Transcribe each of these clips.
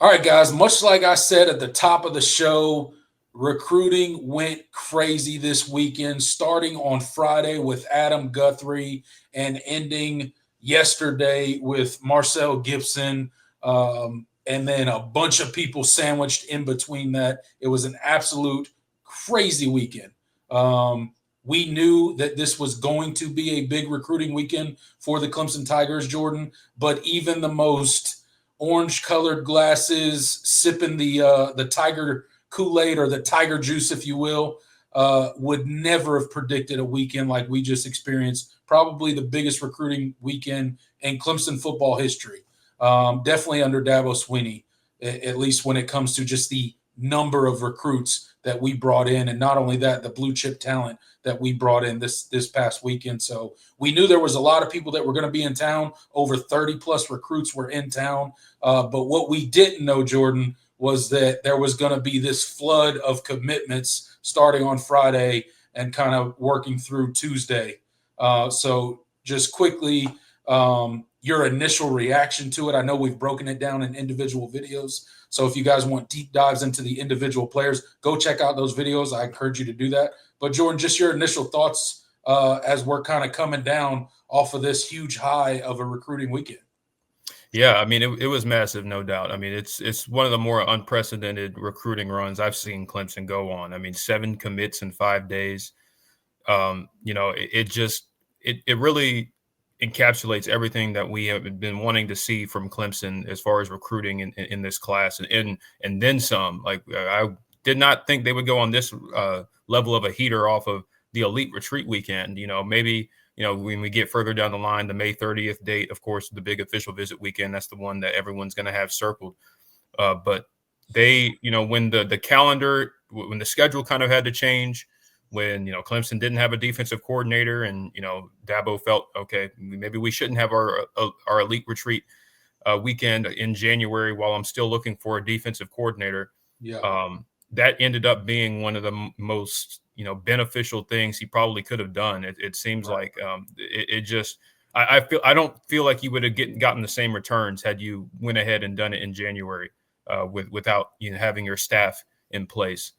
All right, guys, much like I said at the top of the show, recruiting went crazy this weekend, starting on Friday with Adam Guthrie and ending yesterday with Marcel Gibson. And then a bunch of people sandwiched in between that. It was an absolute crazy weekend. We knew that this was going to be a big recruiting weekend for the Clemson Tigers, Jordan, but even the most orange colored glasses, sipping the tiger Kool-Aid or the tiger juice, if you will, would never have predicted a weekend like we just experienced. Probably the biggest recruiting weekend in Clemson football history. Definitely under Dabo Swinney, at least when it comes to just the number of recruits that we brought in, and not only that, the blue chip talent that we brought in this past weekend. So we knew there was a lot of people that were going to be in town. Over 30 plus recruits were in town. But what we didn't know, Jordan, was that there was going to be this flood of commitments starting on Friday and kind of working through Tuesday. So just quickly, your initial reaction to it. I know we've broken it down in individual videos. So if you guys want deep dives into the individual players, go check out those videos. I encourage you to do that. But Jordan, just your initial thoughts as we're kind of coming down off of this huge high of a recruiting weekend. Yeah, I mean, it was massive, no doubt. I mean, it's one of the more unprecedented recruiting runs I've seen Clemson go on. I mean, 7 commits in 5 days. It really encapsulates everything that we have been wanting to see from Clemson as far as recruiting in this class, and then some. Like I did not think they would go on this level of a heater off of the elite retreat weekend. Maybe when we get further down the line, the May 30th date, of course, the big official visit weekend, that's the one that everyone's going to have circled. But they, when the calendar, when the schedule kind of had to change, when, Clemson didn't have a defensive coordinator and, Dabo felt, okay, maybe we shouldn't have our elite retreat weekend in January while I'm still looking for a defensive coordinator. Yeah. That ended up being one of the most, beneficial things he probably could have done. It seems Right. like I don't feel like you would have gotten the same returns had you went ahead and done it in January without having your staff in place.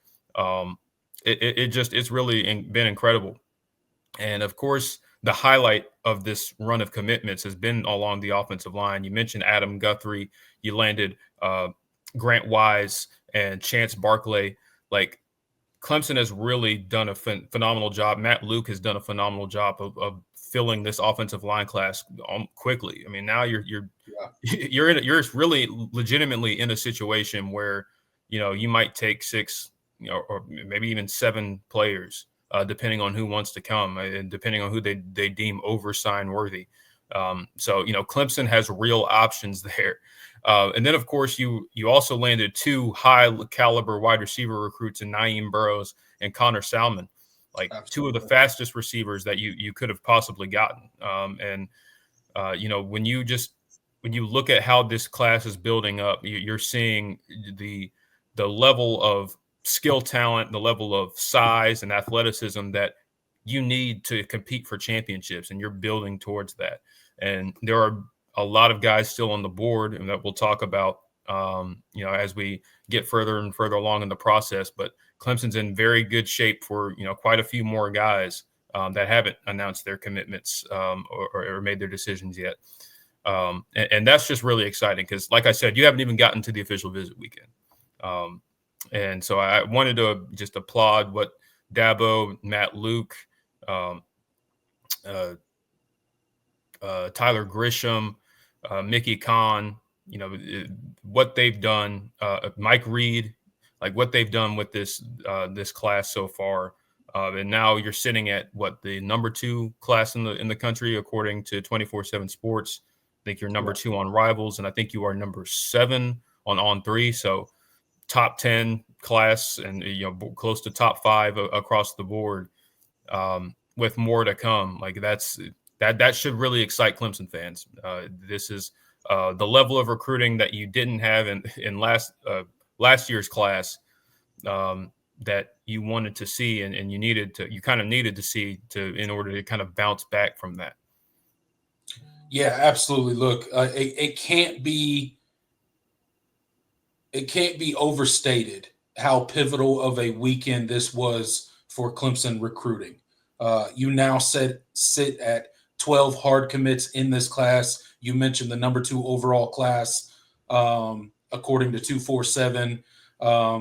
It's really been incredible. And of course, the highlight of this run of commitments has been along the offensive line. You mentioned Adam Guthrie. You landed Grant Wise and Chance Barkley. Like Clemson has really done a phenomenal job. Matt Luke has done a phenomenal job of filling this offensive line class quickly. I mean, now you're you're really legitimately in a situation where you might take 6, or maybe even 7 players, depending on who wants to come and depending on who they deem oversign worthy. So Clemson has real options there. And then, of course, you also landed 2 high caliber wide receiver recruits in Naeem Burrows and Connor Salmon, like Absolutely. 2 of the fastest receivers that you could have possibly gotten. When you look at how this class is building up, you're seeing the level of skill talent, the level of size and athleticism that you need to compete for championships, and you're building towards that. And there are a lot of guys still on the board, and that we'll talk about, as we get further and further along in the process. But Clemson's in very good shape for, quite a few more guys that haven't announced their commitments or made their decisions yet. And that's just really exciting because, like I said, you haven't even gotten to the official visit weekend. And so I wanted to just applaud what Dabo, Matt Luke, Tyler Grisham, Mickey Kahn, what they've done, Mike Reed, like what they've done with this class so far. And now you're sitting at the number 2 class in the country, according to 24/7 Sports. I think you're number 2 on Rivals, and I think you are number 7 on On3. So top 10 class, and close to top 5 across the board, with more to come. Like that should really excite Clemson fans. This is the level of recruiting that you didn't have in last year's class, that you wanted to see and you kind of needed to see in order to kind of bounce back from that. Yeah, absolutely. Look, it can't be it can't be overstated how pivotal of a weekend this was for Clemson recruiting. You now sit at 12 hard commits in this class. You mentioned the number 2 overall class, according to 247. I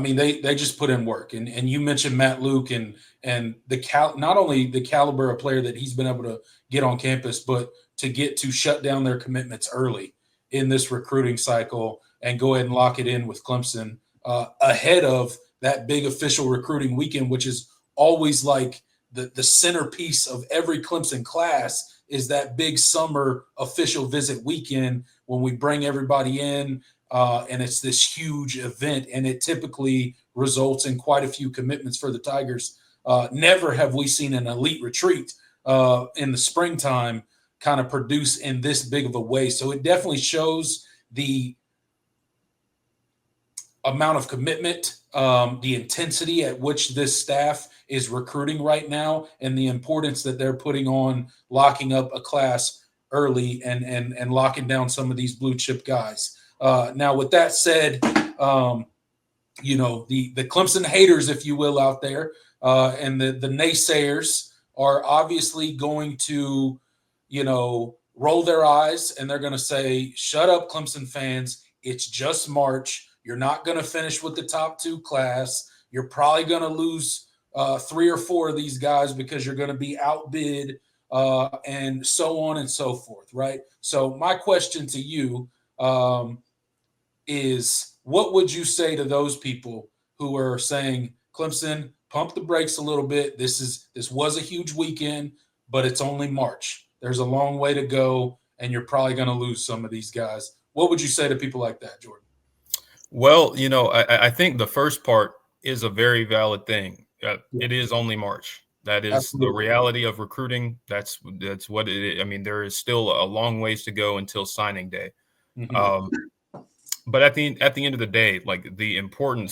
mean, they just put in work, and you mentioned Matt Luke and not only the caliber of player that he's been able to get on campus, but to get to shut down their commitments early in this recruiting cycle and go ahead and lock it in with Clemson ahead of that big official recruiting weekend, which is always like the centerpiece of every Clemson class is that big summer official visit weekend when we bring everybody in. And it's this huge event, and it typically results in quite a few commitments for the Tigers. Never have we seen an elite retreat in the springtime kind of produce in this big of a way. So it definitely shows the amount of commitment, the intensity at which this staff is recruiting right now, and the importance that they're putting on locking up a class early and locking down some of these blue chip guys. Now, with that said, the Clemson haters, if you will, out there, and the naysayers are obviously going to, roll their eyes, and they're going to say, shut up, Clemson fans. It's just March. You're not going to finish with the top 2 class. You're probably going to lose 3 or 4 of these guys because you're going to be outbid and so on and so forth, right? So my question to you is, what would you say to those people who are saying, Clemson, pump the brakes a little bit. This was a huge weekend, but it's only March. There's a long way to go, and you're probably going to lose some of these guys. What would you say to people like that, Jordan? Well, I think the first part is a very valid thing. It is only March. That is Absolutely. The reality of recruiting. That's what it is. I mean, there is still a long ways to go until signing day. Mm-hmm. But at the end of the day, like the important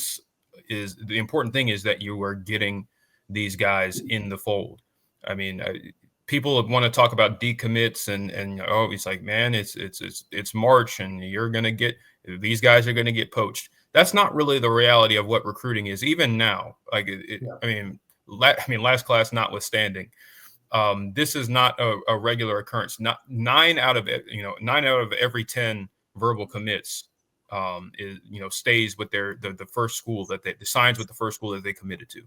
thing is that you are getting these guys in the fold. I mean, people want to talk about decommits and it's like, man, it's March and these guys are gonna get poached. That's not really the reality of what recruiting is, even now. Like, last class notwithstanding, this is not a regular occurrence. Not 9 out of every 10 verbal commits stays with the first school that they signs with the first school that they committed to.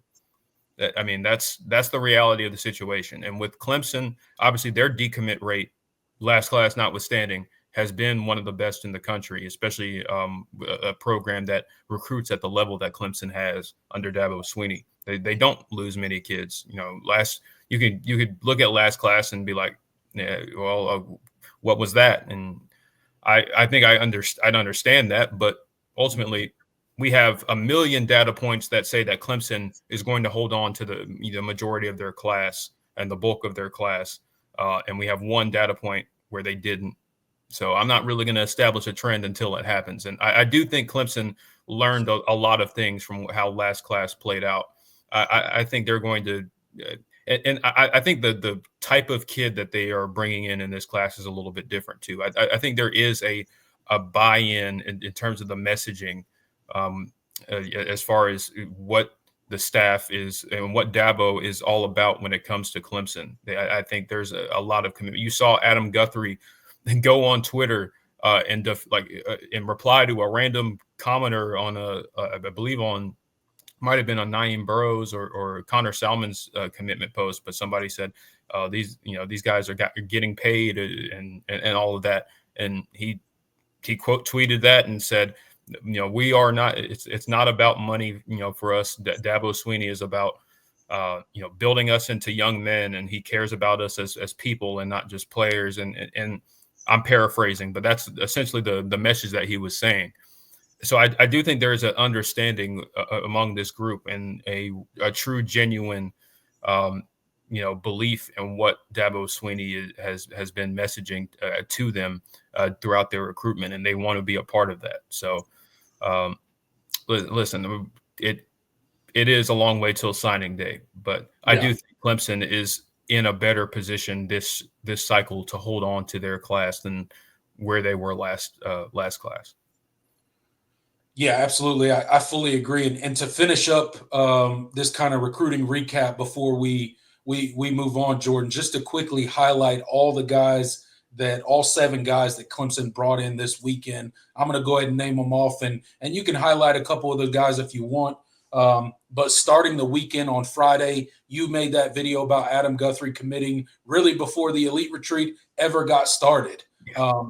I mean, that's the reality of the situation. And with Clemson, obviously their decommit rate, last class notwithstanding, has been one of the best in the country, especially a program that recruits at the level that Clemson has under Dabo Swinney. They don't lose many kids. You could look at last class and be like, yeah, well, what was that? And I think I'd understand that, but ultimately we have a million data points that say that Clemson is going to hold on to the majority of their class and the bulk of their class, and we have one data point where they didn't. So I'm not really going to establish a trend until it happens. And I do think Clemson learned a lot of things from how last class played out. I think they're going to and I think the type of kid that they are bringing in this class is a little bit different too. I think there is a buy-in in terms of the messaging as far as what the staff is and what Dabo is all about when it comes to Clemson. I think there's a lot of commitment. You saw Adam Guthrie go on Twitter and reply to a random commenter on I believe might have been on Naeem Burrows or Connor Salmon's commitment post, but somebody said these guys are getting paid and all of that, and he quote tweeted that and said, we are not. It's not about money. For us, Dabo Swinney is about building us into young men, and he cares about us as people and not just players. And I'm paraphrasing, but that's essentially the message that he was saying. So I do think there is an understanding among this group and a true, genuine, belief in what Dabo Swinney has been messaging to them throughout their recruitment, and they want to be a part of that. So, listen, it is a long way till signing day, but yeah. I do think Clemson is in a better position this cycle to hold on to their class than where they were last class. Yeah, absolutely. I fully agree. And to finish up this kind of recruiting recap before we move on, Jordan, just to quickly highlight all 7 guys that Clemson brought in this weekend. I'm going to go ahead and name them off, and you can highlight a couple of the guys if you want. But starting the weekend on Friday, you made that video about Adam Guthrie committing really before the elite retreat ever got started.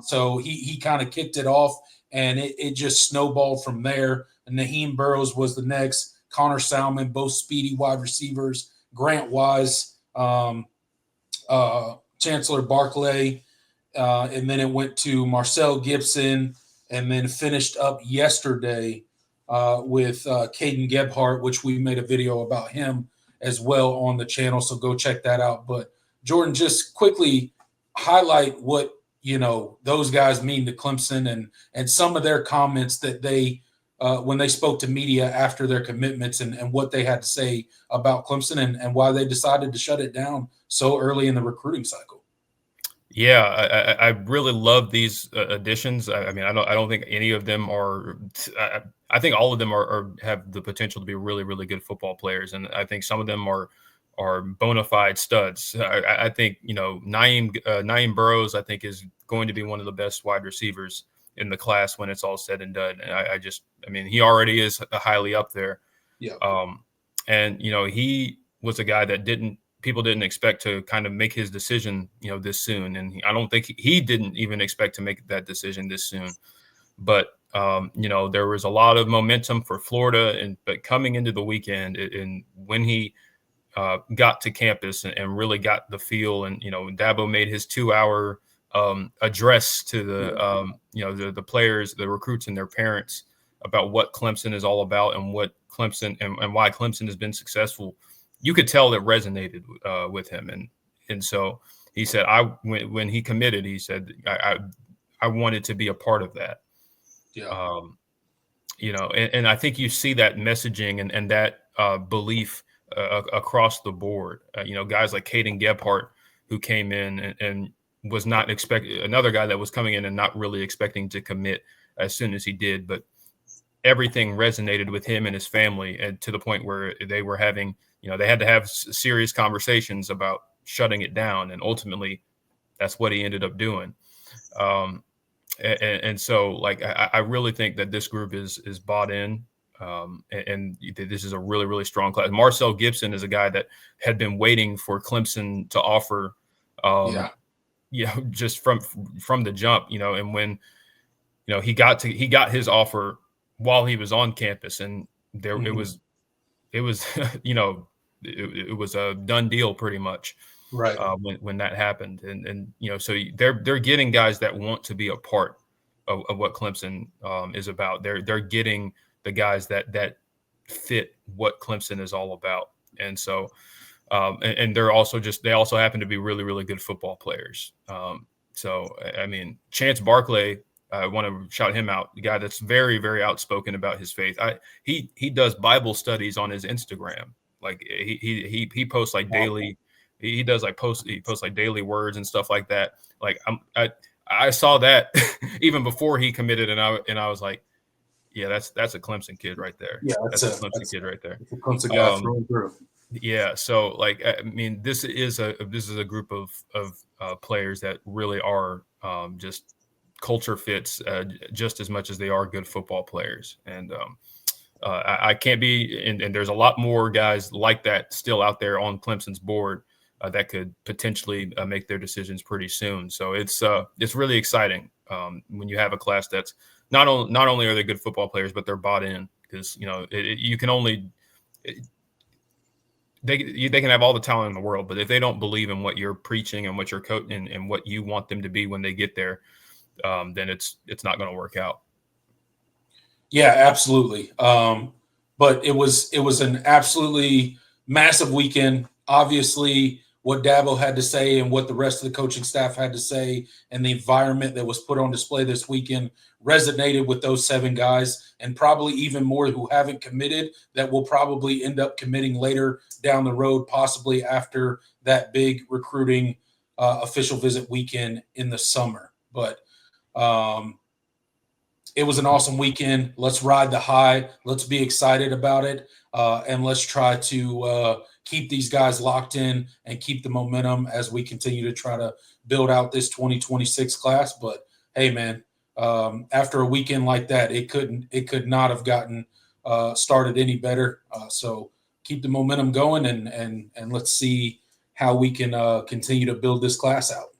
So he kind of kicked it off, and it just snowballed from there. And Naheem Burrows was the next. Connor Salmon, both speedy wide receivers. Grant Wise, Chancellor Barclay, and then it went to Marcel Gibson, and then finished up yesterday with Caden Gebhart, which we made a video about him as well on the channel. So go check that out. But Jordan, just quickly highlight what those guys mean to Clemson, and some of their comments that they when they spoke to media after their commitments, and what they had to say about Clemson, and why they decided to shut it down so early in the recruiting cycle. Yeah, I really love these additions. I mean, I don't think any of them are. I think all of them are have the potential to be really, really good football players, and I think some of them are bona fide studs. I think Naeem Burrows, I think, is going to be one of the best wide receivers in the class when it's all said and done. And I mean, he already is highly up there. Yeah. And he was a guy that people didn't expect to kind of make his decision, this soon. And I don't think he didn't even expect to make that decision this soon. But there was a lot of momentum for Florida, but coming into the weekend, and when he got to campus and really got the feel, and Dabo made his 2-hour address to the players, the recruits, and their parents about what Clemson is all about, and what Clemson and why Clemson has been successful. You could tell that resonated with him, and so he said, when he committed, he said, I wanted to be a part of that. Yeah. And I think you see that messaging and that belief across the board. Guys like Caden Gebhart, who came in and was not expecting, another guy that was coming in and not really expecting to commit as soon as he did, but everything resonated with him and his family, and to the point where they were having, they had to have serious conversations about shutting it down. And ultimately that's what he ended up doing. And so, like, I really think that this group is bought in, and this is a really, really strong class. Marcel Gibson is a guy that had been waiting for Clemson to offer, just from the jump, and when, he got his offer while he was on campus, and there it was, it was a done deal pretty much. Right. When that happened, and so they're getting guys that want to be a part of what Clemson is about. They're getting the guys that fit what Clemson is all about, and so and they also happen to be really, really good football players. So I mean, Chance Barclay, I want to shout him out. The guy that's very, very outspoken about his faith. He does Bible studies on his Instagram. Like he posts like daily. He does like he posts like daily words and stuff like that. Like I saw that even before he committed, and I was like, yeah, that's a Clemson kid right there. Yeah, that's a Clemson kid right there. It's a Clemson guy through through. Yeah, so like, I mean, this is a group of players that really are just culture fits just as much as they are good football players. And I can't be, and there's a lot more guys like that still out there on Clemson's board that could potentially make their decisions pretty soon. So it's really exciting when you have a class that's not only are they good football players, but they're bought in, because you can only they can have all the talent in the world, but if they don't believe in what you're preaching and what you're coaching and what you want them to be when they get there, then it's not going to work out. Yeah, absolutely. But it was an absolutely massive weekend. Obviously, what Dabo had to say and what the rest of the coaching staff had to say, and the environment that was put on display this weekend resonated with those 7 guys, and probably even more who haven't committed that will probably end up committing later down the road, possibly after that big recruiting official visit weekend in the summer. But it was an awesome weekend. Let's ride the high. Let's be excited about it. And let's try to keep these guys locked in and keep the momentum as we continue to try to build out this 2026 class. But hey, man, after a weekend like that, it could not have gotten started any better. So keep the momentum going and let's see how we can continue to build this class out.